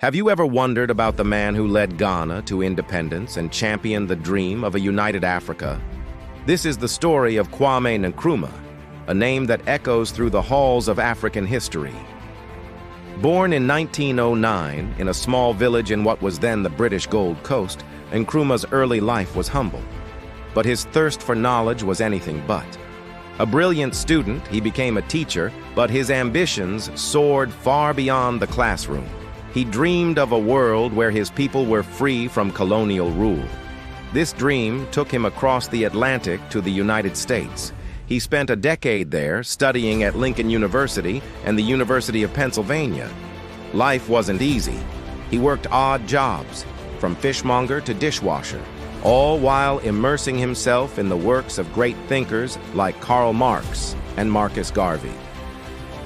Have you ever wondered about the man who led Ghana to independence and championed the dream of a united Africa? This is the story of Kwame Nkrumah, a name that echoes through the halls of African history. Born in 1909 in a small village in what was then the British Gold Coast, Nkrumah's early life was humble. But his thirst for knowledge was anything but. A brilliant student, he became a teacher, but his ambitions soared far beyond the classroom. He dreamed of a world where his people were free from colonial rule. This dream took him across the Atlantic to the United States. He spent a decade there studying at Lincoln University and the University of Pennsylvania. Life wasn't easy. He worked odd jobs, from fishmonger to dishwasher, all while immersing himself in the works of great thinkers like Karl Marx and Marcus Garvey.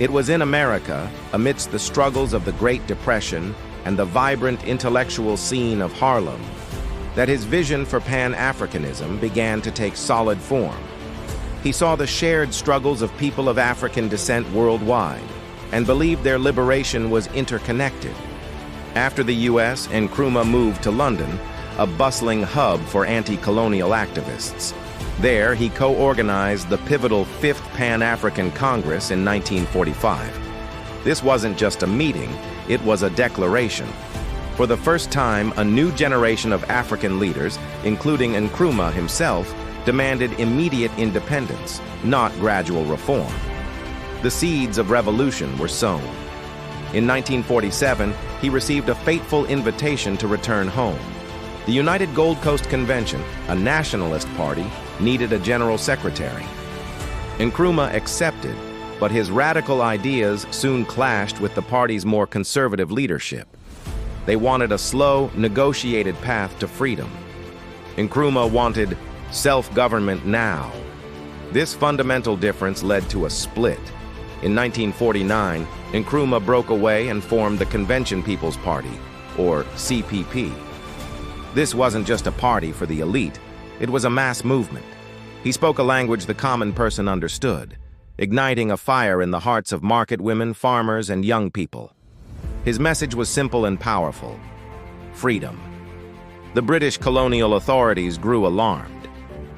It was in America, amidst the struggles of the Great Depression and the vibrant intellectual scene of Harlem, that his vision for Pan-Africanism began to take solid form. He saw the shared struggles of people of African descent worldwide and believed their liberation was interconnected. After the U.S., Nkrumah moved to London, a bustling hub for anti-colonial activists. There, he co-organized the pivotal Fifth Pan-African Congress in 1945. This wasn't just a meeting, it was a declaration. For the first time, a new generation of African leaders, including Nkrumah himself, demanded immediate independence, not gradual reform. The seeds of revolution were sown. In 1947, he received a fateful invitation to return home. The United Gold Coast Convention, a nationalist party, needed a general secretary. Nkrumah accepted, but his radical ideas soon clashed with the party's more conservative leadership. They wanted a slow, negotiated path to freedom. Nkrumah wanted self-government now. This fundamental difference led to a split. In 1949, Nkrumah broke away and formed the Convention People's Party, or CPP. This wasn't just a party for the elite, it was a mass movement. He spoke a language the common person understood, igniting a fire in the hearts of market women, farmers, and young people. His message was simple and powerful: freedom. The British colonial authorities grew alarmed.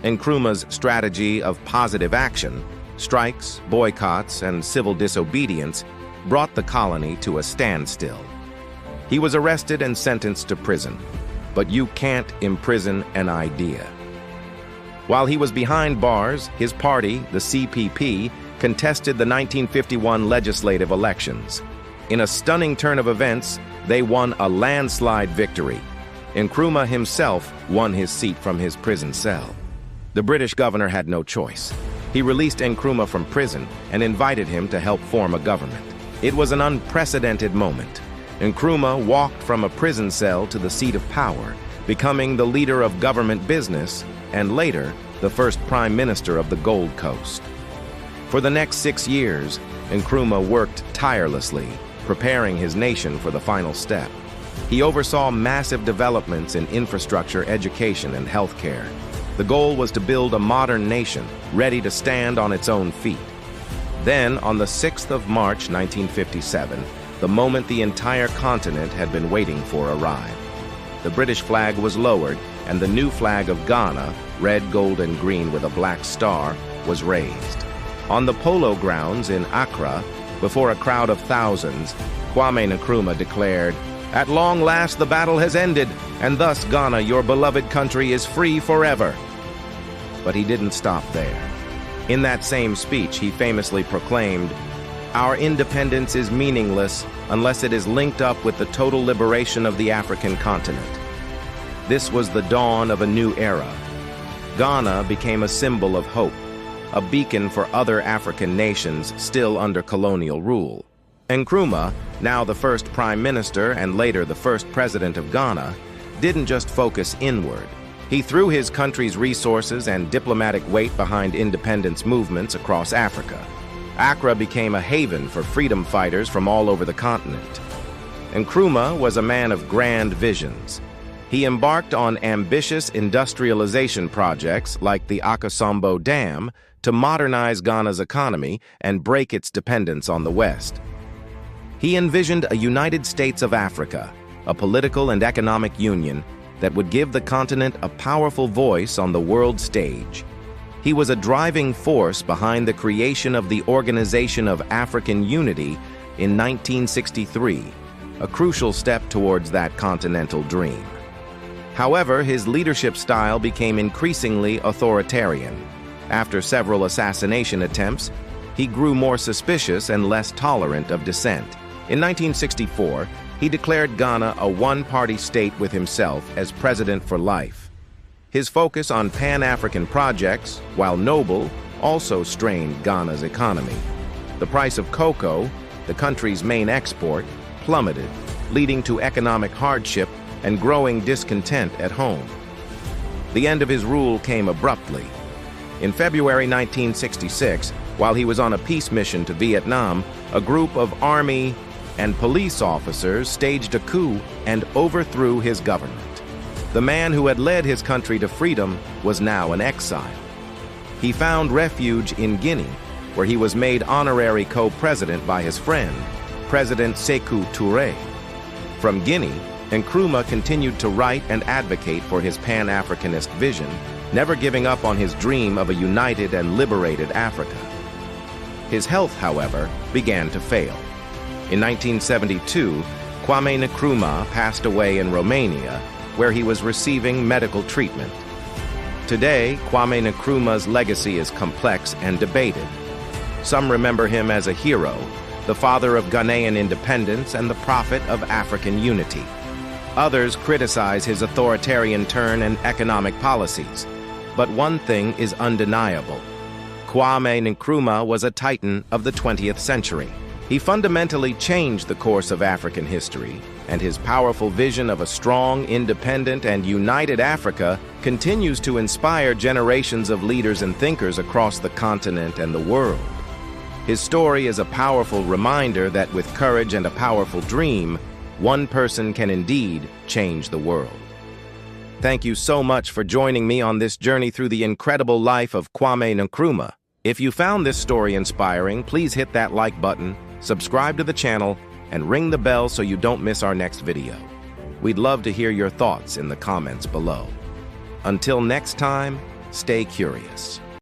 Nkrumah's strategy of positive action, strikes, boycotts, and civil disobedience, brought the colony to a standstill. He was arrested and sentenced to prison. But you can't imprison an idea. While he was behind bars, his party, the CPP, contested the 1951 legislative elections. In a stunning turn of events, they won a landslide victory. Nkrumah himself won his seat from his prison cell. The British governor had no choice. He released Nkrumah from prison and invited him to help form a government. It was an unprecedented moment. Nkrumah walked from a prison cell to the seat of power, becoming the leader of government business and later the first prime minister of the Gold Coast. For the next 6 years, Nkrumah worked tirelessly, preparing his nation for the final step. He oversaw massive developments in infrastructure, education, and healthcare. The goal was to build a modern nation ready to stand on its own feet. Then, on the 6th of March 1957, the moment the entire continent had been waiting for arrived. The British flag was lowered, and the new flag of Ghana, red, gold, and green with a black star, was raised. On the polo grounds in Accra, before a crowd of thousands, Kwame Nkrumah declared, "At long last the battle has ended, and thus Ghana, your beloved country, is free forever." But he didn't stop there. In that same speech, he famously proclaimed, "Our independence is meaningless unless it is linked up with the total liberation of the African continent." This was the dawn of a new era. Ghana became a symbol of hope, a beacon for other African nations still under colonial rule. Nkrumah, now the first prime minister and later the first president of Ghana, didn't just focus inward. He threw his country's resources and diplomatic weight behind independence movements across Africa. Accra became a haven for freedom fighters from all over the continent. Nkrumah was a man of grand visions. He embarked on ambitious industrialization projects like the Akosombo Dam to modernize Ghana's economy and break its dependence on the West. He envisioned a United States of Africa, a political and economic union that would give the continent a powerful voice on the world stage. He was a driving force behind the creation of the Organization of African Unity in 1963, a crucial step towards that continental dream. However, his leadership style became increasingly authoritarian. After several assassination attempts, he grew more suspicious and less tolerant of dissent. In 1964, he declared Ghana a one-party state with himself as president for life. His focus on Pan-African projects, while noble, also strained Ghana's economy. The price of cocoa, the country's main export, plummeted, leading to economic hardship and growing discontent at home. The end of his rule came abruptly. In February 1966, while he was on a peace mission to Vietnam, a group of army and police officers staged a coup and overthrew his government. The man who had led his country to freedom was now in exile. He found refuge in Guinea, where he was made honorary co-president by his friend, President Sékou Touré. From Guinea, Nkrumah continued to write and advocate for his Pan-Africanist vision, never giving up on his dream of a united and liberated Africa. His health, however, began to fail. In 1972, Kwame Nkrumah passed away in Romania, where he was receiving medical treatment. Today, Kwame Nkrumah's legacy is complex and debated. Some remember him as a hero, the father of Ghanaian independence and the prophet of African unity. Others criticize his authoritarian turn and economic policies. But one thing is undeniable. Kwame Nkrumah was a titan of the 20th century. He fundamentally changed the course of African history, and his powerful vision of a strong, independent, and united Africa continues to inspire generations of leaders and thinkers across the continent and the world. His story is a powerful reminder that with courage and a powerful dream, one person can indeed change the world. Thank you so much for joining me on this journey through the incredible life of Kwame Nkrumah. If you found this story inspiring, please hit that like button, subscribe to the channel, and ring the bell so you don't miss our next video. We'd love to hear your thoughts in the comments below. Until next time, stay curious.